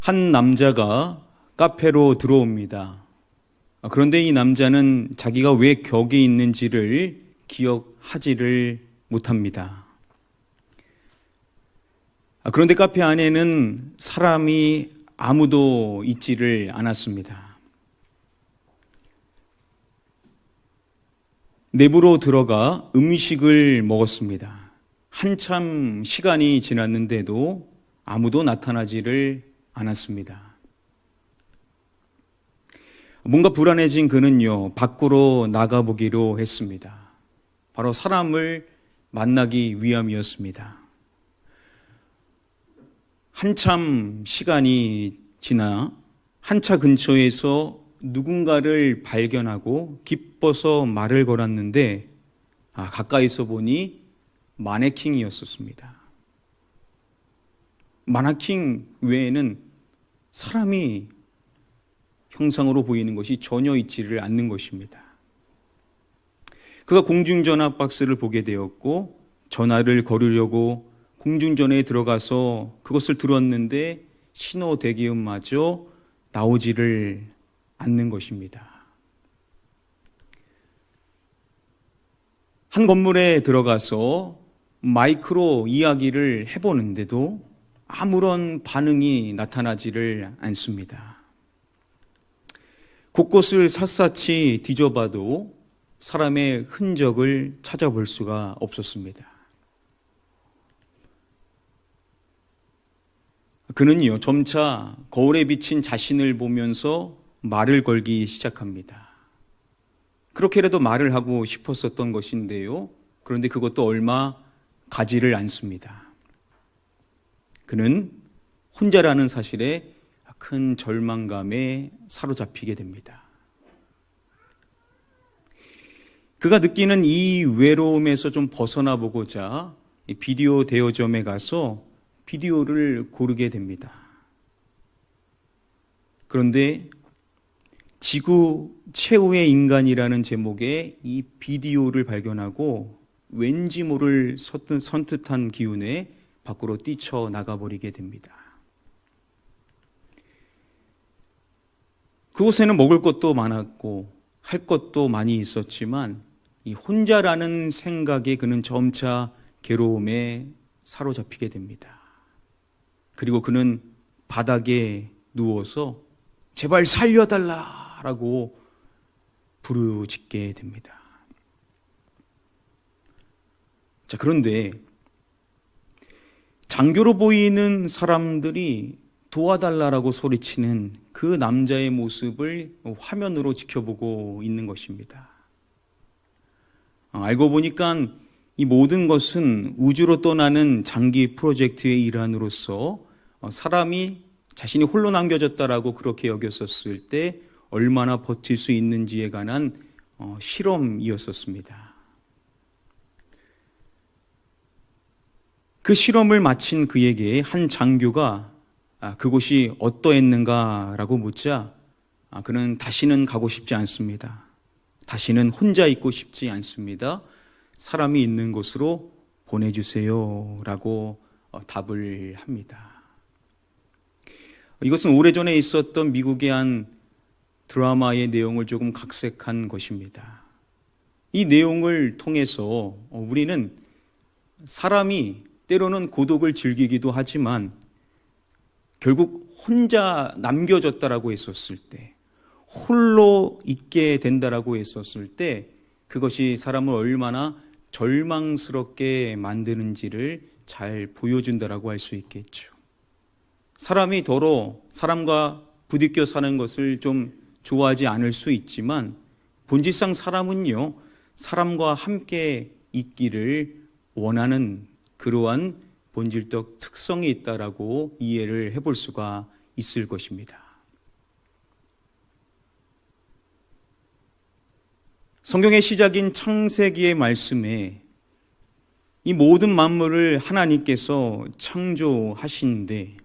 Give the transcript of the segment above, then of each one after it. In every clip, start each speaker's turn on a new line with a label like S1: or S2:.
S1: 한 남자가 카페로 들어옵니다. 그런데 이 남자는 자기가 왜 격에 있는지를 기억하지를 못합니다. 그런데 카페 안에는 사람이 아무도 있지를 않았습니다. 내부로 들어가 음식을 먹었습니다. 한참 시간이 지났는데도 아무도 나타나지를 않았습니다. 뭔가 불안해진 그는요, 밖으로 나가보기로 했습니다. 바로 사람을 만나기 위함이었습니다. 한참 시간이 지나 한차 근처에서 누군가를 발견하고 기뻐서 말을 걸었는데 가까이서 보니 마네킹이었었습니다. 마네킹 외에는 사람이 형상으로 보이는 것이 전혀 있지를 않는 것입니다. 그가 공중전화 박스를 보게 되었고 전화를 걸으려고 공중전화에 들어가서 그것을 들었는데 신호 대기음마저 나오지를 않는 것입니다. 한 건물에 들어가서 마이크로 이야기를 해보는데도 아무런 반응이 나타나지를 않습니다. 곳곳을 샅샅이 뒤져봐도 사람의 흔적을 찾아볼 수가 없었습니다. 그는요, 점차 거울에 비친 자신을 보면서 말을 걸기 시작합니다. 그렇게라도 말을 하고 싶었었던 것인데요. 그런데 그것도 얼마 가지를 않습니다. 그는 혼자라는 사실에 큰 절망감에 사로잡히게 됩니다. 그가 느끼는 이 외로움에서 좀 벗어나 보고자 비디오 대여점에 가서 비디오를 고르게 됩니다. 그런데 지구 최후의 인간이라는 제목의 이 비디오를 발견하고 왠지 모를 선뜻한 기운에 밖으로 뛰쳐나가버리게 됩니다. 그곳에는 먹을 것도 많았고 할 것도 많이 있었지만 이 혼자라는 생각에 그는 점차 괴로움에 사로잡히게 됩니다. 그리고 그는 바닥에 누워서 제발 살려달라라고 부르짖게 됩니다. 자, 그런데 장교로 보이는 사람들이 도와달라라고 소리치는 그 남자의 모습을 화면으로 지켜보고 있는 것입니다. 알고 보니까 이 모든 것은 우주로 떠나는 장기 프로젝트의 일환으로서 사람이 자신이 홀로 남겨졌다라고 그렇게 여겼었을 때 얼마나 버틸 수 있는지에 관한 실험이었었습니다. 그 실험을 마친 그에게 한 장교가 그곳이 어떠했는가라고 묻자 그는 다시는 가고 싶지 않습니다. 다시는 혼자 있고 싶지 않습니다. 사람이 있는 곳으로 보내주세요 라고 답을 합니다. 이것은 오래전에 있었던 미국의 한 드라마의 내용을 조금 각색한 것입니다. 이 내용을 통해서 우리는 사람이 때로는 고독을 즐기기도 하지만 결국 혼자 남겨졌다라고 했었을 때, 홀로 있게 된다라고 했었을 때 그것이 사람을 얼마나 절망스럽게 만드는지를 잘 보여준다라고 할 수 있겠죠. 사람이 더러 사람과 부딪혀 사는 것을 좀 좋아하지 않을 수 있지만 본질상 사람은요, 사람과 함께 있기를 원하는 그러한 본질적 특성이 있다라고 이해를 해볼 수가 있을 것입니다. 성경의 시작인 창세기의 말씀에 이 모든 만물을 하나님께서 창조하시는데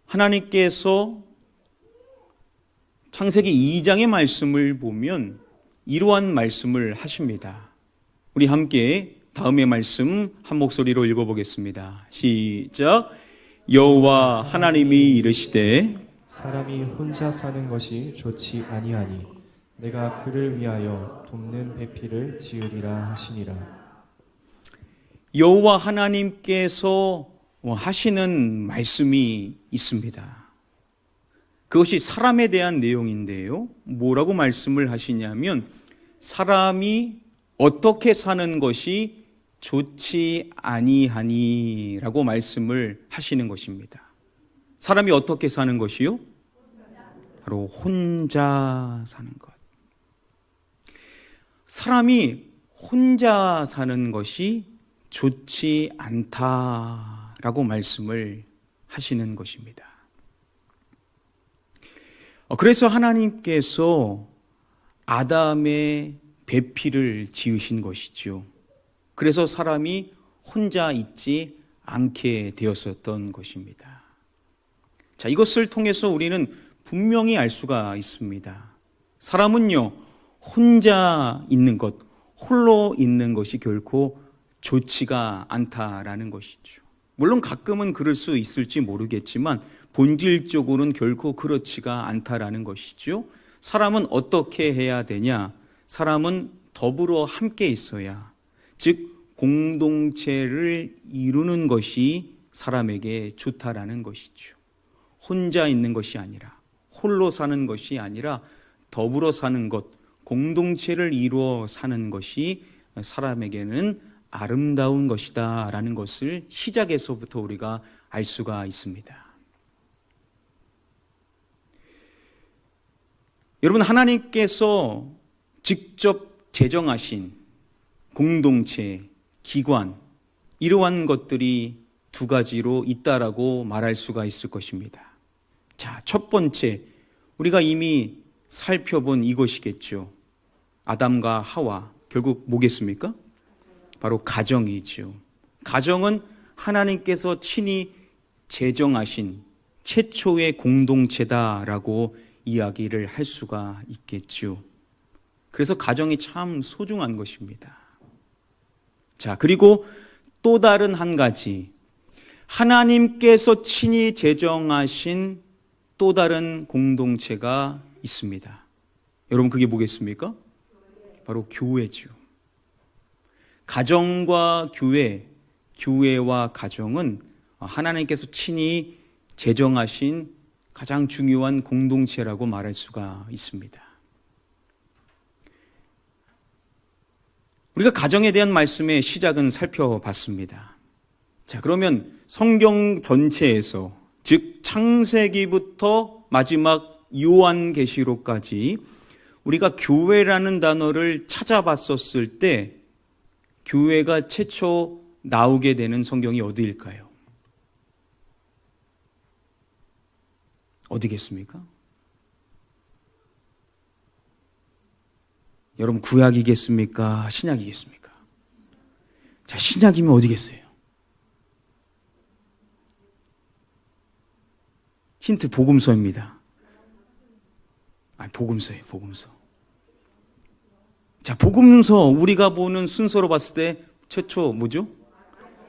S1: 하나님께서 창세기 2장의 말씀을 보면 이러한 말씀을 하십니다. 우리 함께 다음의 말씀 한 목소리로 읽어보겠습니다. 시작. 여호와 하나님이 이르시되
S2: 사람이 혼자 사는 것이 좋지 아니하니 내가 그를 위하여 돕는 배필을 지으리라 하시니라.
S1: 여호와 하나님께서 하시는 말씀이 있습니다. 그것이 사람에 대한 내용인데요. 뭐라고 말씀을 하시냐면 사람이 어떻게 사는 것이 좋지 아니하니라고 말씀을 하시는 것입니다. 사람이 어떻게 사는 것이요? 바로 혼자 사는 것. 사람이 혼자 사는 것이 좋지 않다라고 말씀을 하시는 것입니다. 그래서 하나님께서 아담의 배필을 지으신 것이죠. 그래서 사람이 혼자 있지 않게 되었었던 것입니다. 자, 이것을 통해서 우리는 분명히 알 수가 있습니다. 사람은요, 혼자 있는 것, 홀로 있는 것이 결코 좋지가 않다라는 것이죠. 물론 가끔은 그럴 수 있을지 모르겠지만 본질적으로는 결코 그렇지가 않다라는 것이죠. 사람은 어떻게 해야 되냐? 사람은 더불어 함께 있어야, 즉 공동체를 이루는 것이 사람에게 좋다라는 것이죠. 혼자 있는 것이 아니라, 홀로 사는 것이 아니라 더불어 사는 것, 공동체를 이루어 사는 것이 사람에게는 아름다운 것이다 라는 것을 시작에서부터 우리가 알 수가 있습니다. 여러분, 하나님께서 직접 제정하신 공동체, 기관, 이러한 것들이 두 가지로 있다라고 말할 수가 있을 것입니다. 자, 첫 번째, 우리가 이미 살펴본 이것이겠죠. 아담과 하와, 결국 뭐겠습니까? 바로 가정이죠. 가정은 하나님께서 친히 제정하신 최초의 공동체다라고 이야기를 할 수가 있겠죠. 그래서 가정이 참 소중한 것입니다. 자, 그리고 또 다른 한 가지, 하나님께서 친히 제정하신 또 다른 공동체가 있습니다. 여러분, 그게 뭐겠습니까? 바로 교회죠. 가정과 교회, 교회와 가정은 하나님께서 친히 제정하신 가장 중요한 공동체라고 말할 수가 있습니다. 우리가 가정에 대한 말씀의 시작은 살펴봤습니다. 자, 그러면 성경 전체에서, 즉 창세기부터 마지막 요한계시록까지 우리가 교회라는 단어를 찾아봤었을 때 교회가 최초 나오게 되는 성경이 어디일까요? 어디겠습니까? 여러분, 구약이겠습니까? 신약이겠습니까? 자, 신약이면 어디겠어요? 힌트, 복음서입니다. 복음서예요, 복음서. 자, 복음서 우리가 보는 순서로 봤을 때 최초 뭐죠?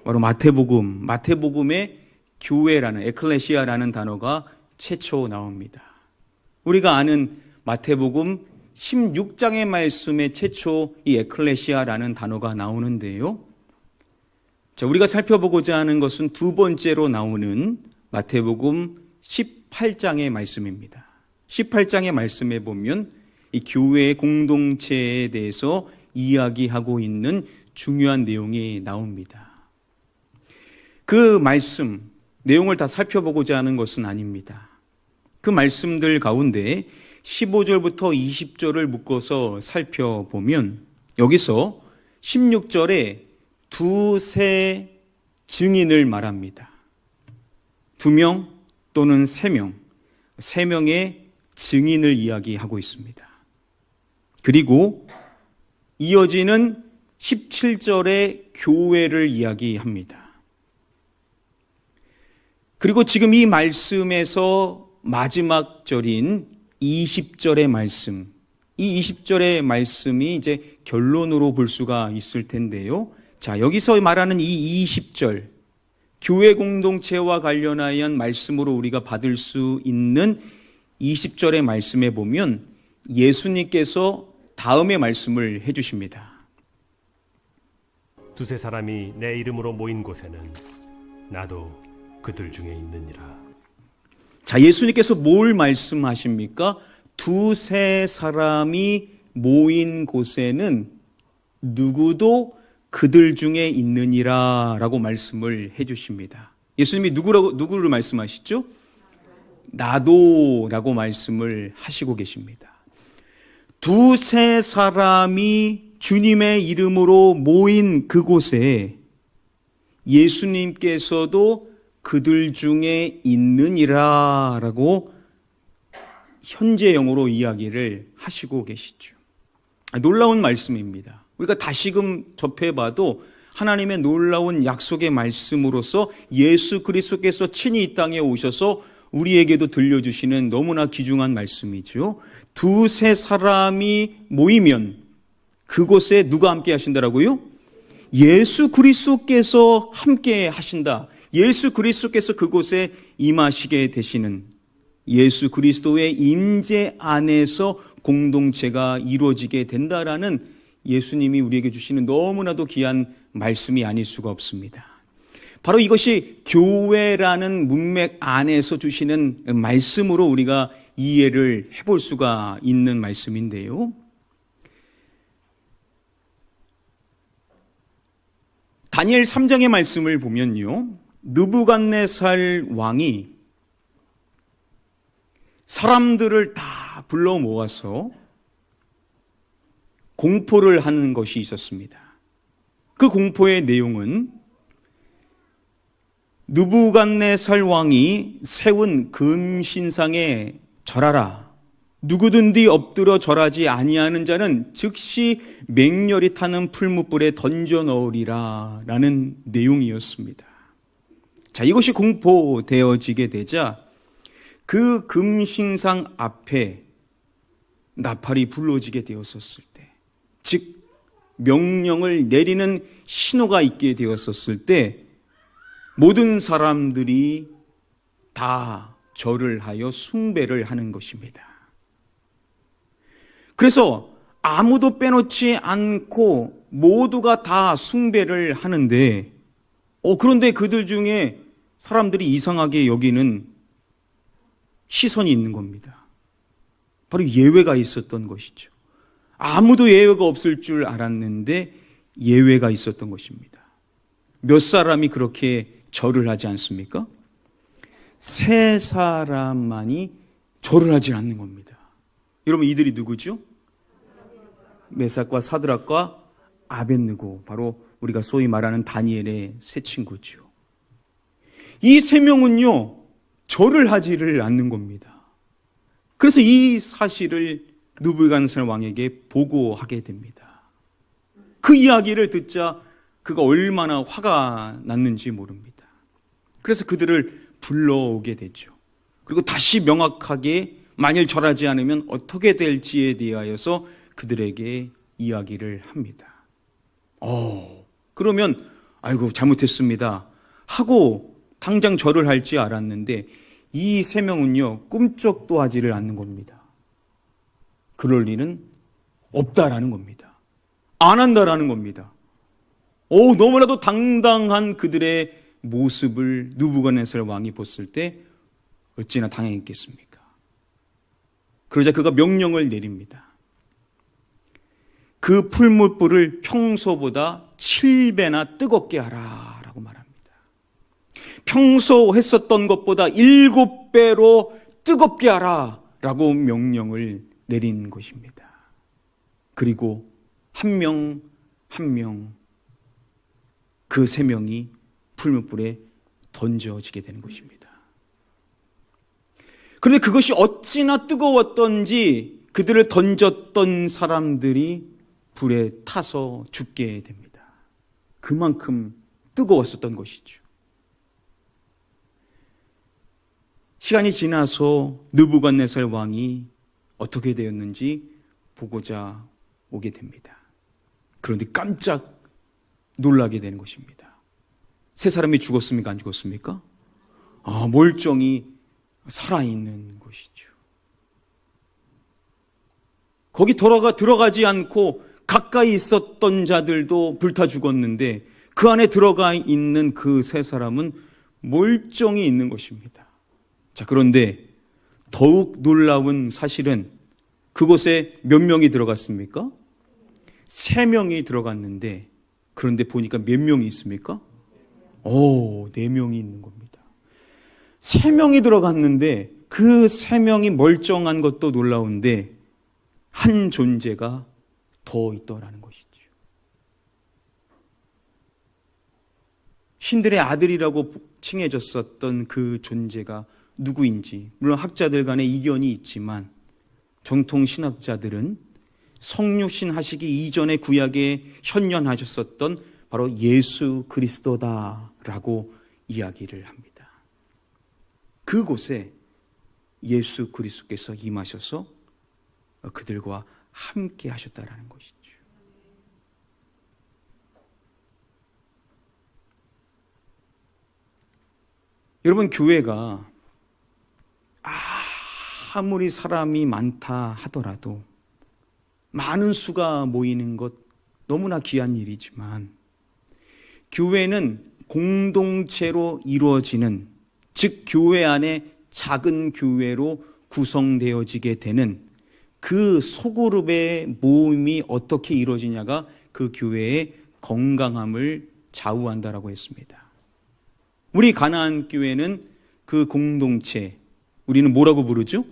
S1: 바로 마태복음. 마태복음에 교회라는, 에클레시아라는 단어가 최초 나옵니다. 우리가 아는 마태복음 16장의 말씀에 최초 이 에클레시아라는 단어가 나오는데요. 자, 우리가 살펴보고자 하는 것은 두 번째로 나오는 마태복음 18장의 말씀입니다. 18장의 말씀에 보면 이 교회의 공동체에 대해서 이야기하고 있는 중요한 내용이 나옵니다. 그 말씀, 내용을 다 살펴보고자 하는 것은 아닙니다. 그 말씀들 가운데 15절부터 20절을 묶어서 살펴보면 여기서 16절에 두세 증인을 말합니다. 2명 또는 3명, 3명의 증인을 이야기하고 있습니다. 그리고 이어지는 17절에 교회를 이야기합니다. 그리고 지금 이 말씀에서 마지막 절인 20절의 말씀, 이 20절의 말씀이 이제 결론으로 볼 수가 있을 텐데요. 자, 여기서 말하는 이 20절, 교회 공동체와 관련하여 말씀으로 우리가 받을 수 있는 20절의 말씀에 보면 예수님께서 다음의 말씀을 해주십니다.
S3: 두세 사람이 내 이름으로 모인 곳에는 나도 그들 중에 있느니라.
S1: 자, 예수님께서 뭘 말씀하십니까? 두세 사람이 모인 곳에는 누구도 그들 중에 있느니라 라고 말씀을 해주십니다. 예수님이 누구를 말씀하시죠? 나도 라고 말씀을 하시고 계십니다. 두세 사람이 주님의 이름으로 모인 그곳에 예수님께서도 그들 중에 있느니라 라고 현재형으로 이야기를 하시고 계시죠. 놀라운 말씀입니다. 우리가 다시금 접해봐도 하나님의 놀라운 약속의 말씀으로서 예수 그리스도께서 친히 이 땅에 오셔서 우리에게도 들려주시는 너무나 귀중한 말씀이죠. 두세 사람이 모이면 그곳에 누가 함께 하신다라고요? 예수 그리스도께서 함께 하신다. 예수 그리스도께서 그곳에 임하시게 되시는, 예수 그리스도의 임재 안에서 공동체가 이루어지게 된다라는 예수님이 우리에게 주시는 너무나도 귀한 말씀이 아닐 수가 없습니다. 바로 이것이 교회라는 문맥 안에서 주시는 말씀으로 우리가 이해를 해볼 수가 있는 말씀인데요. 다니엘 3장의 말씀을 보면요, 느부갓네살 왕이 사람들을 다 불러 모아서 공포를 하는 것이 있었습니다. 그 공포의 내용은 느부갓네살 왕이 세운 금신상에 절하라. 누구든지 엎드려 절하지 아니하는 자는 즉시 맹렬히 타는 풀무불에 던져 넣으리라 라는 내용이었습니다. 자, 이것이 공포되어지게 되자 그 금신상 앞에 나팔이 불러지게 되었었을 때, 즉 명령을 내리는 신호가 있게 되었었을 때 모든 사람들이 다 절을 하여 숭배를 하는 것입니다. 그래서 아무도 빼놓지 않고 모두가 다 숭배를 하는데, 그런데 그들 중에 사람들이 이상하게 여기는 시선이 있는 겁니다. 바로 예외가 있었던 것이죠. 아무도 예외가 없을 줄 알았는데 예외가 있었던 것입니다. 몇 사람이 그렇게 절을 하지 않습니까? 세 사람만이 절을 하지 않는 겁니다. 여러분, 이들이 누구죠? 메삭과 사드락과 아벳느고, 바로 우리가 소위 말하는 다니엘의 세 친구죠. 이 세 명은요, 절을 하지를 않는 겁니다. 그래서 이 사실을 느부갓네살 왕에게 보고하게 됩니다. 그 이야기를 듣자 그가 얼마나 화가 났는지 모릅니다. 그래서 그들을 불러오게 되죠. 그리고 다시 명확하게 만일 절하지 않으면 어떻게 될지에 대하여서 그들에게 이야기를 합니다. 그러면 아이고 잘못했습니다 하고 당장 절을 할지 알았는데 이 세 명은요, 꿈쩍도 하지를 않는 겁니다. 그럴 리는 없다라는 겁니다. 안 한다라는 겁니다. 너무나도 당당한 그들의 모습을 느부갓네살 왕이 봤을 때 어찌나 당했겠습니까? 그러자 그가 명령을 내립니다. 그 풀무불을 평소보다 7배나 뜨겁게 하라 라고 말합니다. 평소 했었던 것보다 7배로 뜨겁게 하라 라고 명령을 내린 것입니다. 그리고 한 명 한 명 그 세 명이 풀무불에 던져지게 되는 것입니다. 그런데 그것이 어찌나 뜨거웠던지 그들을 던졌던 사람들이 불에 타서 죽게 됩니다. 그만큼 뜨거웠었던 것이죠. 시간이 지나서 느부갓네살 왕이 어떻게 되었는지 보고자 오게 됩니다. 그런데 깜짝 놀라게 되는 것입니다. 세 사람이 죽었습니까? 안 죽었습니까? 멀쩡히 살아있는 것이죠. 거기 들어가지 않고 가까이 있었던 자들도 불타 죽었는데 그 안에 들어가 있는 그 세 사람은 멀쩡히 있는 것입니다. 자, 그런데 더욱 놀라운 사실은 그곳에 몇 명이 들어갔습니까? 3명이 들어갔는데 그런데 보니까 몇 명이 있습니까? 4명이 있는 겁니다. 3명이 들어갔는데 그 3명이 멀쩡한 것도 놀라운데 한 존재가 더 있더라는 것이죠. 신들의 아들이라고 칭해졌었던 그 존재가 누구인지, 물론 학자들 간에 이견이 있지만 정통 신학자들은 성육신 하시기 이전에 구약에 현현하셨었던 바로 예수 그리스도다라고 이야기를 합니다. 그곳에 예수 그리스도께서 임하셔서 그들과 함께 하셨다라는 것이죠. 여러분, 교회가 아무리 사람이 많다 하더라도 많은 수가 모이는 것 너무나 귀한 일이지만 교회는 공동체로 이루어지는, 즉 교회 안에 작은 교회로 구성되어지게 되는 그 소그룹의 모임이 어떻게 이루어지냐가 그 교회의 건강함을 좌우한다라고 했습니다. 우리 가나안 교회는 그 공동체, 우리는 뭐라고 부르죠?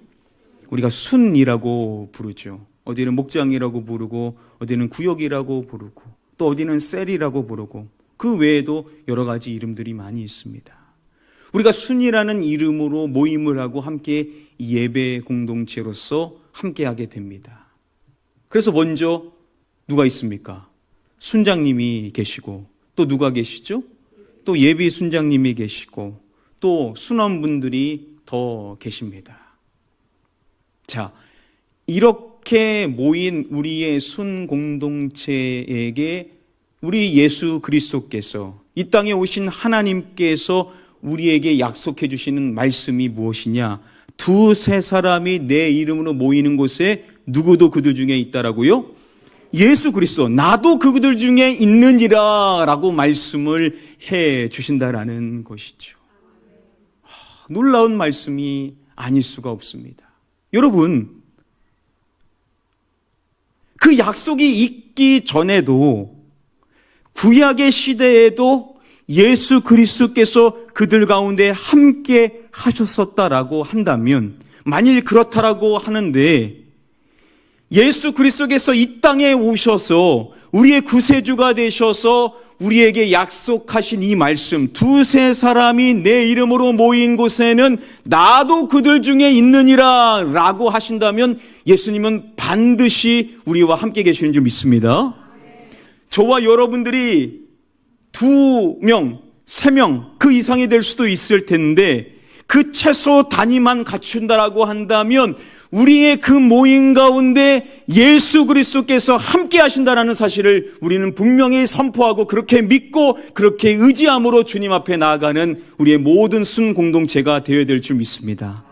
S1: 우리가 순이라고 부르죠. 어디는 목장이라고 부르고 어디는 구역이라고 부르고 또 어디는 셀이라고 부르고 그 외에도 여러 가지 이름들이 많이 있습니다. 우리가 순이라는 이름으로 모임을 하고 함께 예배 공동체로서 함께하게 됩니다. 그래서 먼저 누가 있습니까? 순장님이 계시고 또 누가 계시죠? 또 예비 순장님이 계시고 또 순원분들이 더 계십니다. 자, 이렇게 모인 우리의 순 공동체에게 우리 예수 그리스도께서, 이 땅에 오신 하나님께서 우리에게 약속해 주시는 말씀이 무엇이냐? 2-3사람이 내 이름으로 모이는 곳에 누구도 그들 중에 있다라고요? 예수 그리스도, 나도 그들 중에 있느니라 라고 말씀을 해 주신다라는 것이죠. 놀라운 말씀이 아닐 수가 없습니다. 여러분, 그 약속이 있기 전에도 구약의 시대에도 예수 그리스도께서 그들 가운데 함께 하셨었다라고 한다면, 만일 그렇다라고 하는데 예수 그리스도께서 이 땅에 오셔서 우리의 구세주가 되셔서 우리에게 약속하신 이 말씀, 2-3사람이 내 이름으로 모인 곳에는 나도 그들 중에 있느니라 라고 하신다면 예수님은 반드시 우리와 함께 계시는 줄 믿습니다. 저와 여러분들이 2명, 3명 그 이상이 될 수도 있을 텐데 그 최소 단위만 갖춘다라고 한다면 우리의 그 모임 가운데 예수 그리스도께서 함께 하신다라는 사실을 우리는 분명히 선포하고 그렇게 믿고 그렇게 의지함으로 주님 앞에 나아가는 우리의 모든 순 공동체가 되어야 될 줄 믿습니다.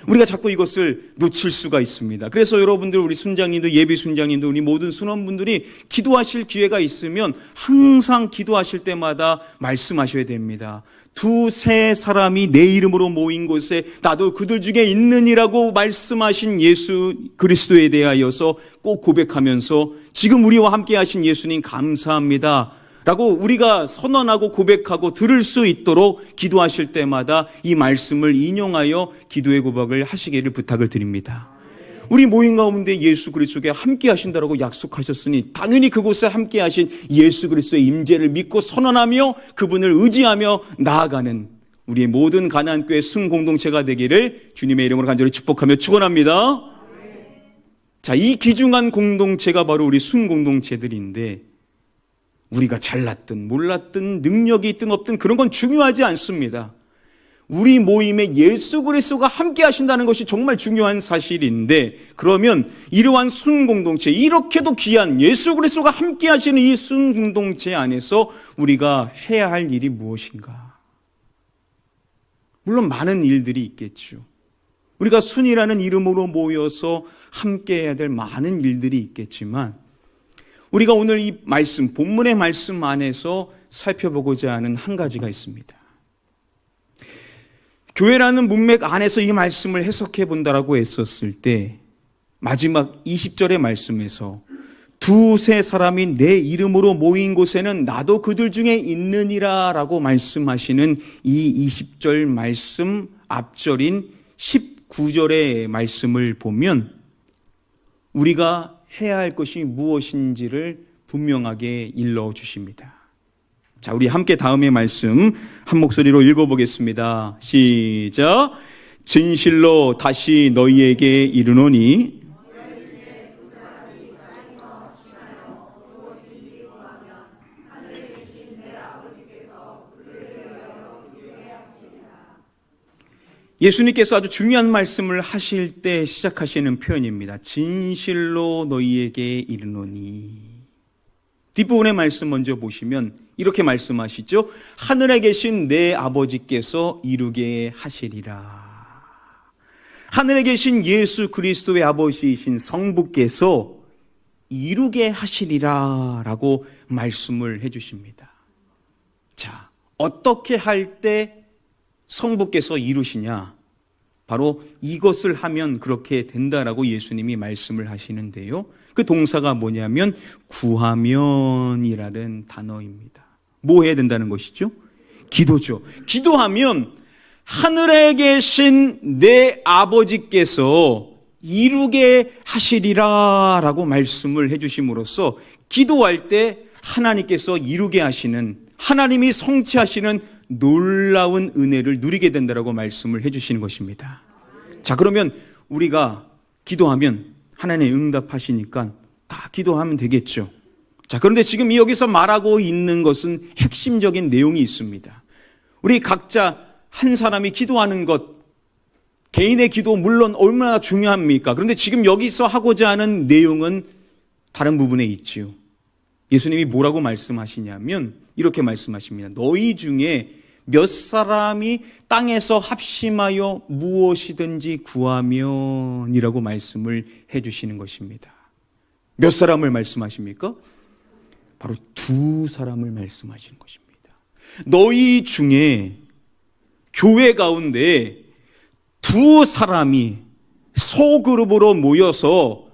S1: 우리가 자꾸 이것을 놓칠 수가 있습니다. 그래서 여러분들, 우리 순장님도 예비 순장님도 우리 모든 순원분들이 기도하실 기회가 있으면 항상 기도하실 때마다 말씀하셔야 됩니다. 2-3사람이 내 이름으로 모인 곳에 나도 그들 중에 있느니라고 말씀하신 예수 그리스도에 대하여서 꼭 고백하면서 지금 우리와 함께 하신 예수님 감사합니다 라고 우리가 선언하고 고백하고 들을 수 있도록 기도하실 때마다 이 말씀을 인용하여 기도의 고백을 하시기를 부탁을 드립니다. 우리 모임 가운데 예수 그리스도께 함께 하신다라고 약속하셨으니 당연히 그곳에 함께 하신 예수 그리스도의 임재를 믿고 선언하며 그분을 의지하며 나아가는 우리의 모든 가나안 교회 순 공동체가 되기를 주님의 이름으로 간절히 축복하며 축원합니다. 자, 이 귀중한 공동체가 바로 우리 순 공동체들인데 우리가 잘났든 몰랐든 능력이 있든 없든 그런 건 중요하지 않습니다. 우리 모임에 예수 그리스도가 함께 하신다는 것이 정말 중요한 사실인데, 그러면 이러한 순공동체, 이렇게도 귀한 예수 그리스도가 함께 하시는 이 순공동체 안에서 우리가 해야 할 일이 무엇인가? 물론 많은 일들이 있겠죠. 우리가 순이라는 이름으로 모여서 함께 해야 될 많은 일들이 있겠지만, 우리가 오늘 이 말씀, 본문의 말씀 안에서 살펴보고자 하는 한 가지가 있습니다. 교회라는 문맥 안에서 이 말씀을 해석해 본다라고 했었을 때, 마지막 20절의 말씀에서 두세 사람이 내 이름으로 모인 곳에는 나도 그들 중에 있느니라 라고 말씀하시는 이 20절 말씀 앞절인 19절의 말씀을 보면 우리가 해야 할 것이 무엇인지를 분명하게 일러 주십니다. 자, 우리 함께 다음의 말씀 한 목소리로 읽어보겠습니다. 시작. 진실로 다시 너희에게 이르노니 예수님께서 아주 중요한 말씀을 하실 때 시작하시는 표현입니다. 진실로 너희에게 이르노니. 뒷부분의 말씀 먼저 보시면 이렇게 말씀하시죠. 하늘에 계신 내 아버지께서 이루게 하시리라. 하늘에 계신 예수 그리스도의 아버지이신 성부께서 이루게 하시리라 라고 말씀을 해주십니다. 자, 어떻게 할 때 성부께서 이루시냐? 바로 이것을 하면 그렇게 된다라고 예수님이 말씀을 하시는데요. 그 동사가 뭐냐면 구하면이라는 단어입니다. 뭐 해야 된다는 것이죠? 기도죠. 기도하면 하늘에 계신 내 아버지께서 이루게 하시리라 라고 말씀을 해주심으로써 기도할 때 하나님께서 이루게 하시는, 하나님이 성취하시는 놀라운 은혜를 누리게 된다라고 말씀을 해주시는 것입니다. 자, 그러면 우리가 기도하면 하나님 응답하시니까 다 기도하면 되겠죠. 자, 그런데 지금 여기서 말하고 있는 것은 핵심적인 내용이 있습니다. 우리 각자 한 사람이 기도하는 것, 개인의 기도 물론 얼마나 중요합니까? 그런데 지금 여기서 하고자 하는 내용은 다른 부분에 있지요. 예수님이 뭐라고 말씀하시냐면 이렇게 말씀하십니다. 너희 중에 몇 사람이 땅에서 합심하여 무엇이든지 구하면이라고 말씀을 해주시는 것입니다. 몇 사람을 말씀하십니까? 바로 두 사람을 말씀하시는 것입니다. 너희 중에 교회 가운데 두 사람이 소그룹으로 모여서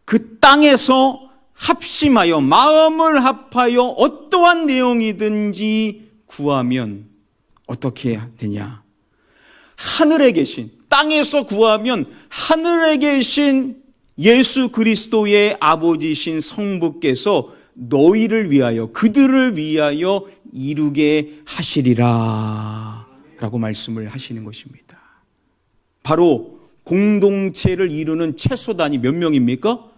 S1: 그 땅에서 합심하여 마음을 합하여 어떠한 내용이든지 구하면 어떻게 해야 되냐? 하늘에 계신, 땅에서 구하면 하늘에 계신 예수 그리스도의 아버지신 성부께서 너희를 위하여, 그들을 위하여 이루게 하시리라 라고 말씀을 하시는 것입니다. 바로 공동체를 이루는 최소단이 몇 명입니까?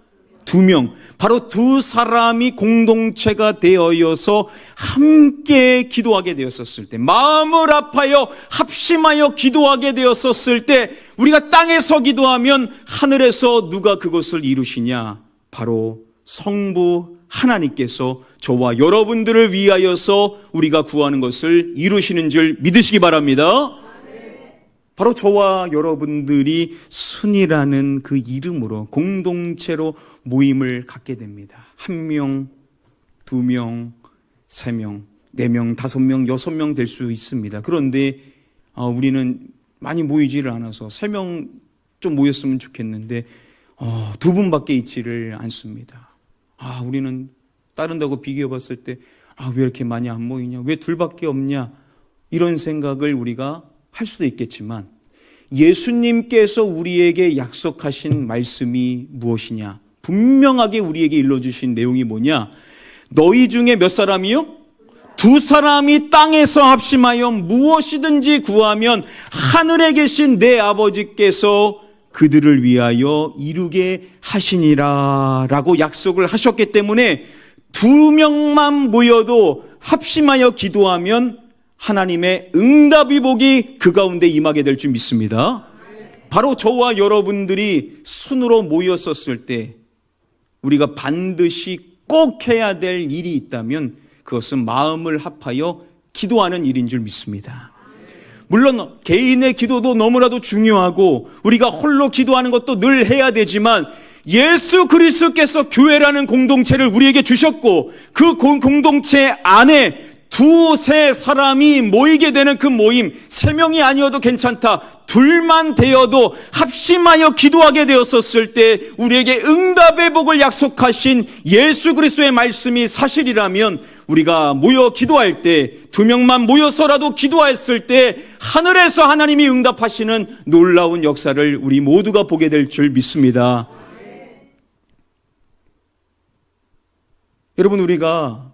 S1: 2명. 바로 두 사람이 공동체가 되어서 함께 기도하게 되었었을 때, 마음을 합하여 합심하여 기도하게 되었었을 때, 우리가 땅에서 기도하면 하늘에서 누가 그것을 이루시냐? 바로 성부 하나님께서 저와 여러분들을 위하여서 우리가 구하는 것을 이루시는 줄 믿으시기 바랍니다. 바로 저와 여러분들이 순이라는 그 이름으로 공동체로 모임을 갖게 됩니다. 1명, 2명, 3명, 4명, 5명, 6명 될 수 있습니다. 그런데 우리는 많이 모이지를 않아서 3명 좀 모였으면 좋겠는데 2분밖에 있지를 않습니다. 우리는 다른 데하고 비교해 봤을 때 왜 이렇게 많이 안 모이냐? 왜 2밖에 없냐? 이런 생각을 우리가 할 수도 있겠지만 예수님께서 우리에게 약속하신 말씀이 무엇이냐? 분명하게 우리에게 일러주신 내용이 뭐냐? 너희 중에 몇 사람이요? 2 사람이 땅에서 합심하여 무엇이든지 구하면 하늘에 계신 내 아버지께서 그들을 위하여 이루게 하시니라 라고 약속을 하셨기 때문에 2명만 모여도 합심하여 기도하면 하나님의 응답의 복이 그 가운데 임하게 될 줄 믿습니다. 바로 저와 여러분들이 순으로 모였었을 때 우리가 반드시 꼭 해야 될 일이 있다면 그것은 마음을 합하여 기도하는 일인 줄 믿습니다. 물론 개인의 기도도 너무나도 중요하고 우리가 홀로 기도하는 것도 늘 해야 되지만 예수 그리스도께서 교회라는 공동체를 우리에게 주셨고 그 공동체 안에 두세 사람이 모이게 되는 그 모임, 3명이 아니어도 괜찮다, 2만 되어도 합심하여 기도하게 되었었을 때 우리에게 응답의 복을 약속하신 예수 그리스도의 말씀이 사실이라면 우리가 모여 기도할 때 2명만 모여서라도 기도했을 때 하늘에서 하나님이 응답하시는 놀라운 역사를 우리 모두가 보게 될 줄 믿습니다. 여러분, 우리가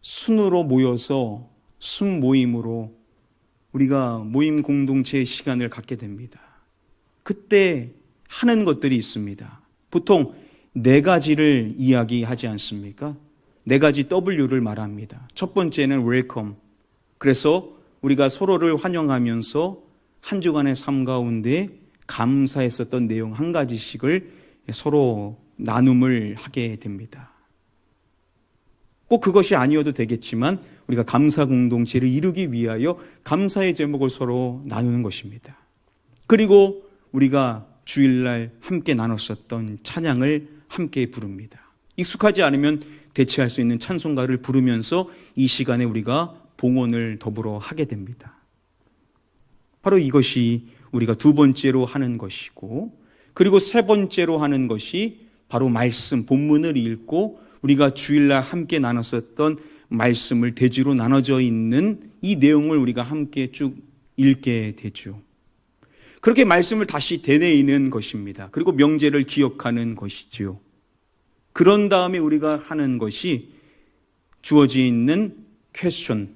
S1: 순으로 모여서 순모임으로 우리가 모임 공동체의 시간을 갖게 됩니다. 그때 하는 것들이 있습니다. 보통 4가지를 이야기하지 않습니까? 4가지 W를 말합니다. 첫 번째는 웰컴. 그래서 우리가 서로를 환영하면서 한 주간의 삶 가운데 감사했었던 내용 1가지씩을 서로 나눔을 하게 됩니다. 꼭 그것이 아니어도 되겠지만 우리가 감사 공동체를 이루기 위하여 감사의 제목을 서로 나누는 것입니다. 그리고 우리가 주일날 함께 나눴었던 찬양을 함께 부릅니다. 익숙하지 않으면 대체할 수 있는 찬송가를 부르면서 이 시간에 우리가 봉헌을 더불어 하게 됩니다. 바로 이것이 우리가 2번째로 하는 것이고, 그리고 3번째로 하는 것이 바로 말씀, 본문을 읽고 우리가 주일날 함께 나눴었던 말씀을 대지로 나눠져 있는 이 내용을 우리가 함께 쭉 읽게 되죠. 그렇게 말씀을 다시 되뇌이는 것입니다. 그리고 명제를 기억하는 것이지요. 그런 다음에 우리가 하는 것이 주어져 있는 퀘스천,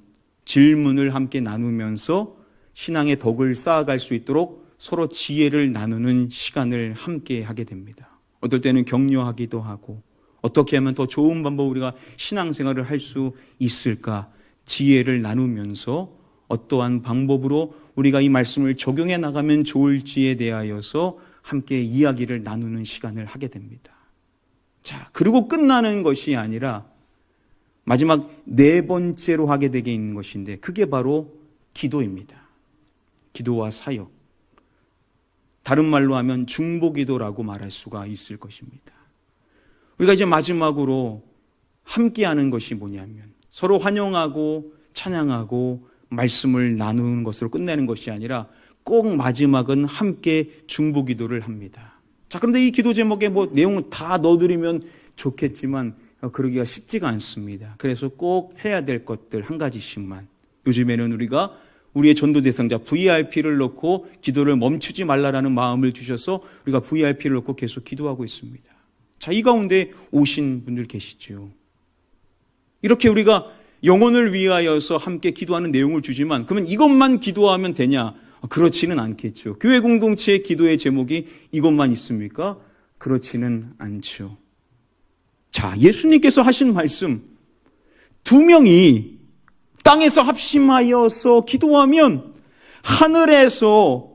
S1: 질문을 함께 나누면서 신앙의 덕을 쌓아갈 수 있도록 서로 지혜를 나누는 시간을 함께 하게 됩니다. 어떨 때는 격려하기도 하고 어떻게 하면 더 좋은 방법 우리가 신앙생활을 할 수 있을까 지혜를 나누면서 어떠한 방법으로 우리가 이 말씀을 적용해 나가면 좋을지에 대하여서 함께 이야기를 나누는 시간을 하게 됩니다. 자, 그리고 끝나는 것이 아니라 마지막 4번째로 하게 되게 있는 것인데 그게 바로 기도입니다. 기도와 사역. 다른 말로 하면 중보기도라고 말할 수가 있을 것입니다. 우리가 이제 마지막으로 함께하는 것이 뭐냐면 서로 환영하고 찬양하고 말씀을 나누는 것으로 끝내는 것이 아니라 꼭 마지막은 함께 중보기도를 합니다. 자, 그런데 이 기도 제목에 뭐 내용을 다 넣어드리면 좋겠지만 그러기가 쉽지가 않습니다. 그래서 꼭 해야 될 것들 1가지씩만. 요즘에는 우리가 우리의 전도 대상자 VIP를 넣고 기도를 멈추지 말라라는 마음을 주셔서 우리가 VIP를 넣고 계속 기도하고 있습니다. 자, 이 가운데 오신 분들 계시죠. 이렇게 우리가 영혼을 위하여서 함께 기도하는 내용을 주지만 그러면 이것만 기도하면 되냐? 그렇지는 않겠죠. 교회 공동체의 기도의 제목이 이것만 있습니까? 그렇지는 않죠. 자, 예수님께서 하신 말씀 2명이 땅에서 합심하여서 기도하면 하늘에서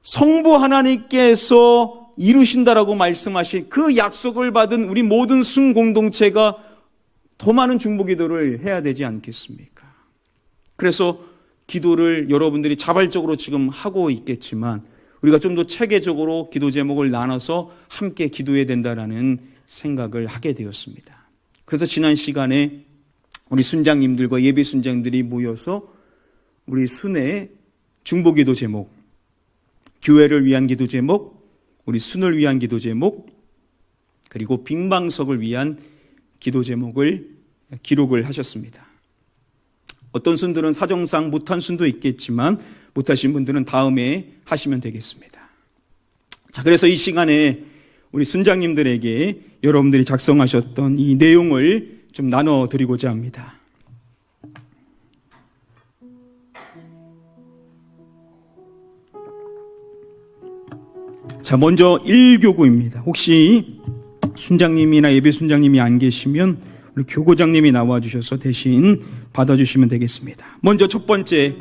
S1: 성부 하나님께서 이루신다라고 말씀하신 그 약속을 받은 우리 모든 순공동체가 더 많은 중보기도를 해야 되지 않겠습니까? 그래서 기도를 여러분들이 자발적으로 지금 하고 있겠지만 우리가 좀 더 체계적으로 기도 제목을 나눠서 함께 기도해야 된다라는 생각을 하게 되었습니다. 그래서 지난 시간에 우리 순장님들과 예배 순장들이 모여서 우리 순의 중보기도 제목, 교회를 위한 기도 제목, 우리 순을 위한 기도 제목, 그리고 빙방석을 위한 기도 제목을 기록을 하셨습니다. 어떤 순들은 사정상 못한 순도 있겠지만 못하신 분들은 다음에 하시면 되겠습니다. 자, 그래서 이 시간에 우리 순장님들에게 여러분들이 작성하셨던 이 내용을 좀 나눠드리고자 합니다. 자, 먼저 1교구입니다. 혹시 순장님이나 예배 순장님이 안 계시면 우리 교구장님이 나와주셔서 대신 받아주시면 되겠습니다. 먼저 첫 번째,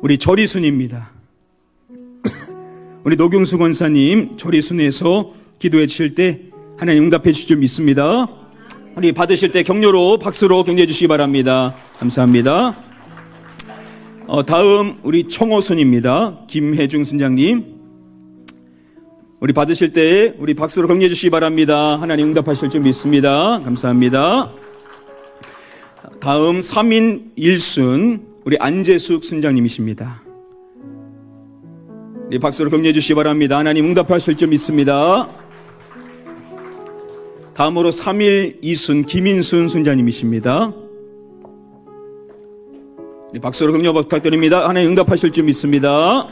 S1: 우리 절이순입니다. 우리 노경수 권사님 절이순에서 기도해 주실 때 하나님 응답해 주실 줄 믿습니다. 우리 받으실 때 격려로 박수로 격려해 주시기 바랍니다. 감사합니다. 다음 우리 청호순입니다. 김혜중 순장님, 우리 받으실 때 우리 박수로 격려해 주시기 바랍니다. 하나님 응답하실 줄 믿습니다. 감사합니다. 다음 3인 1순 우리 안재숙 순장님이십니다. 네, 박수로 격려해 주시기 바랍니다. 하나님 응답하실 줄 믿습니다. 다음으로 3일 2순 김인순 순장님이십니다. 네, 박수로 격려 부탁드립니다. 하나님 응답하실 줄 믿습니다.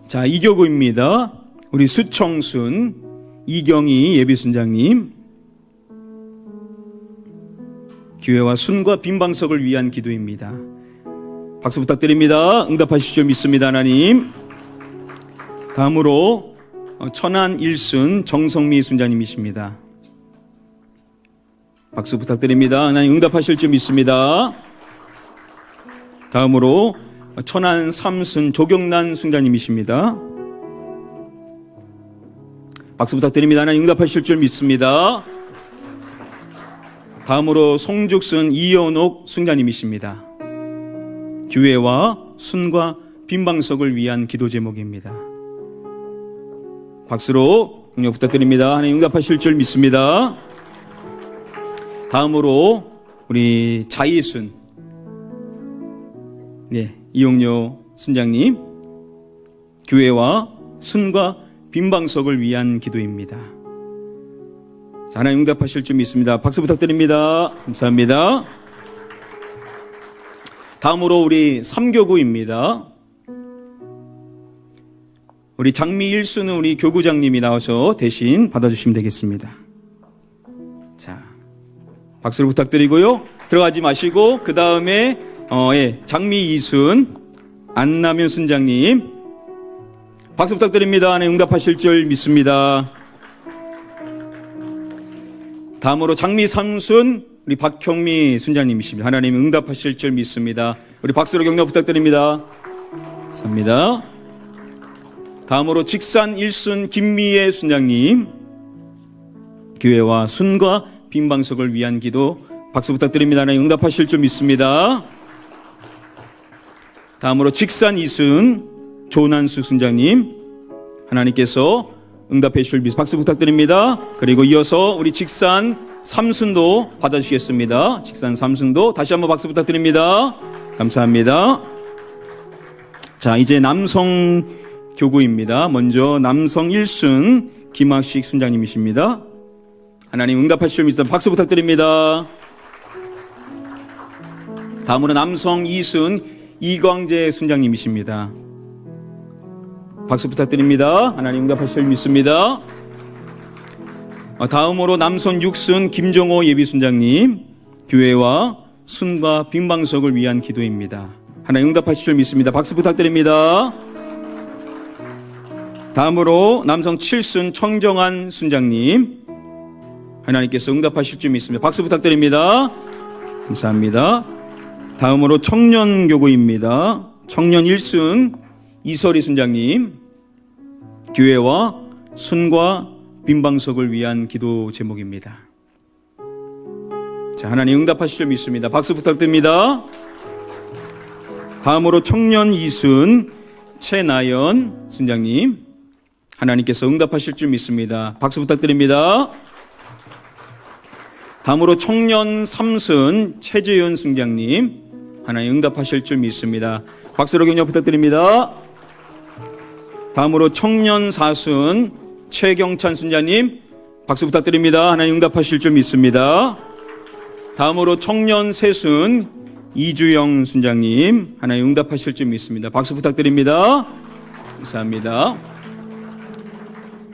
S1: 자, 이교구입니다. 우리 수청순 이경희 예비순장님, 교회와 순과 빈방석을 위한 기도입니다. 박수 부탁드립니다. 응답하실 줄 믿습니다. 하나님. 다음으로 천안 1순 정성미 순자님이십니다. 박수 부탁드립니다. 하나님 응답하실 줄 믿습니다. 다음으로 천안 3순 조경란 순자님이십니다. 박수 부탁드립니다. 하나님 응답하실 줄 믿습니다. 다음으로 송죽순 이연옥 순자님이십니다. 교회와 순과 빈방석을 위한 기도 제목입니다. 박수로 격려 부탁드립니다. 하나님 응답하실 줄 믿습니다. 다음으로 우리 자이순, 네, 이용료 순장님, 교회와 순과 빈방석을 위한 기도입니다. 자, 하나님 응답하실 줄 믿습니다. 박수 부탁드립니다. 감사합니다. 다음으로 우리 3교구입니다. 우리 장미 1수는 우리 교구장님이 나와서 대신 받아주시면 되겠습니다. 자, 박수를 부탁드리고요. 들어가지 마시고 그 다음에 장미 2순 안남현 순장님, 박수 부탁드립니다. 하나님 응답하실 줄 믿습니다. 다음으로 장미 3순 우리 박형미 순장님이십니다. 하나님 응답하실 줄 믿습니다. 우리 박수로 격려 부탁드립니다. 감사합니다. 다음으로 직산 1순 김미애 순장님, 교회와 순과 빈방석을 위한 기도 박수 부탁드립니다. 하나님 응답하실 줄 믿습니다. 다음으로 직산 2순 조난수 순장님, 하나님께서 응답해 주실 믿습니다. 박수 부탁드립니다. 그리고 이어서 우리 직산 3순도 받아주시겠습니다. 직산 3순도 다시 한번 박수 부탁드립니다. 감사합니다. 자, 이제 남성 교구입니다. 먼저 남성 1순 김학식 순장님이십니다. 하나님 응답하실 줄 믿습니다. 박수 부탁드립니다. 다음으로 남성 2순 이광재 순장님이십니다. 박수 부탁드립니다. 하나님 응답하실 줄 믿습니다. 다음으로 남성 6순 김정호 예비순장님, 교회와 순과 빈방석을 위한 기도입니다. 하나님 응답하실 줄 믿습니다. 박수 부탁드립니다. 다음으로 남성 7순 청정한 순장님, 하나님께서 응답하실 줄 믿습니다. 박수 부탁드립니다. 감사합니다. 다음으로 청년교구입니다. 청년 1순 이설이 순장님, 교회와 순과 빈방석을 위한 기도 제목입니다. 자, 하나님 응답하실 줄 믿습니다. 박수 부탁드립니다. 다음으로 청년 2순 최나연 순장님, 하나님께서 응답하실 줄 믿습니다. 박수 부탁드립니다. 다음으로 청년 3순 최재현 순장님, 하나님 응답하실 줄 믿습니다. 박수로 격려 부탁드립니다. 다음으로 청년 4순 최경찬 순자님, 박수 부탁드립니다. 하나님 응답하실 줄 믿습니다. 다음으로 청년 3순 이주영 순장님, 하나님 응답하실 줄 믿습니다. 박수 부탁드립니다. 감사합니다.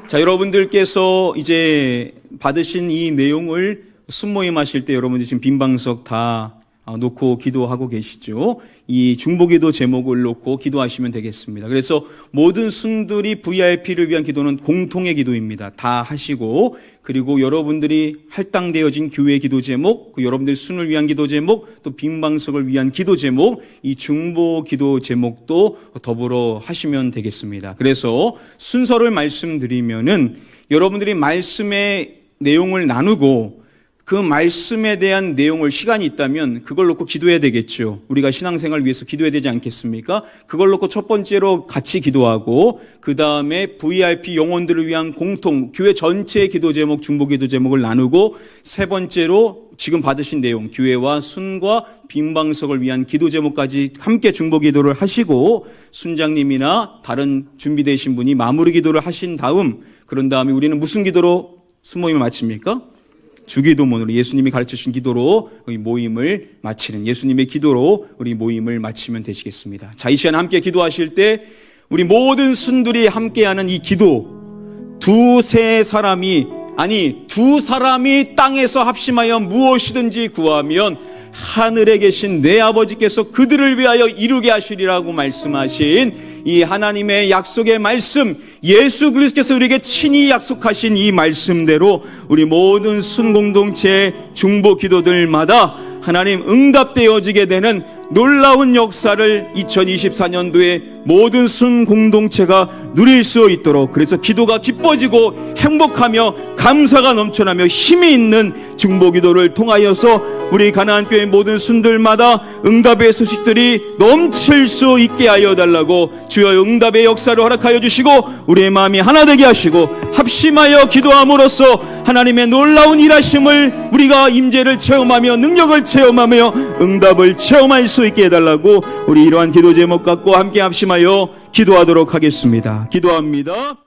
S1: 자, 여러분들께서 이제 받으신 이 내용을 순모임 하실 때 여러분들 지금 빈방석 다 놓고 기도하고 계시죠. 이 중보기도 제목을 놓고 기도하시면 되겠습니다. 그래서 모든 순들이 VIP를 위한 기도는 공통의 기도입니다. 다 하시고, 그리고 여러분들이 할당되어진 교회 기도 제목, 여러분들 순을 위한 기도 제목, 또 빈방석을 위한 기도 제목, 이 중보 기도 제목도 더불어 하시면 되겠습니다. 그래서 순서를 말씀드리면은 여러분들이 말씀의 내용을 나누고 그 말씀에 대한 내용을 시간이 있다면 그걸 놓고 기도해야 되겠죠. 우리가 신앙생활을 위해서 기도해야 되지 않겠습니까? 그걸 놓고 첫 번째로 같이 기도하고, 그 다음에 VIP 영혼들을 위한 공통 교회 전체의 기도 제목, 중보 기도 제목을 나누고, 세 번째로 지금 받으신 내용, 교회와 순과 빈방석을 위한 기도 제목까지 함께 중보 기도를 하시고, 순장님이나 다른 준비되신 분이 마무리 기도를 하신 다음, 그런 다음에 우리는 무슨 기도로 순모임을 마칩니까? 주기도문으로, 예수님이 가르치신 기도로 우리 모임을 마치는, 예수님의 기도로 우리 모임을 마치면 되시겠습니다. 자, 이 시간 함께 기도하실 때 우리 모든 순들이 함께하는 이 기도, 두 사람이 땅에서 합심하여 무엇이든지 구하면 하늘에 계신 내 아버지께서 그들을 위하여 이루게 하시리라고 말씀하신 이 하나님의 약속의 말씀, 예수 그리스도께서 우리에게 친히 약속하신 이 말씀대로 우리 모든 순공동체의 중보 기도들마다 하나님 응답되어지게 되는 놀라운 역사를 2024년도에 모든 순공동체가 누릴 수 있도록, 그래서 기도가 기뻐지고 행복하며 감사가 넘쳐나며 힘이 있는 중보 기도를 통하여서 우리 가나안교회 모든 순들마다 응답의 소식들이 넘칠 수 있게 하여 달라고 주여 응답의 역사를 허락하여 주시고, 우리의 마음이 하나 되게 하시고 합심하여 기도함으로써 하나님의 놀라운 일하심을 우리가 임재를 체험하며 능력을 체험하며 응답을 체험할 수 있게 해달라고 우리 이러한 기도 제목 갖고 함께 합심하여 기도하도록 하겠습니다. 기도합니다.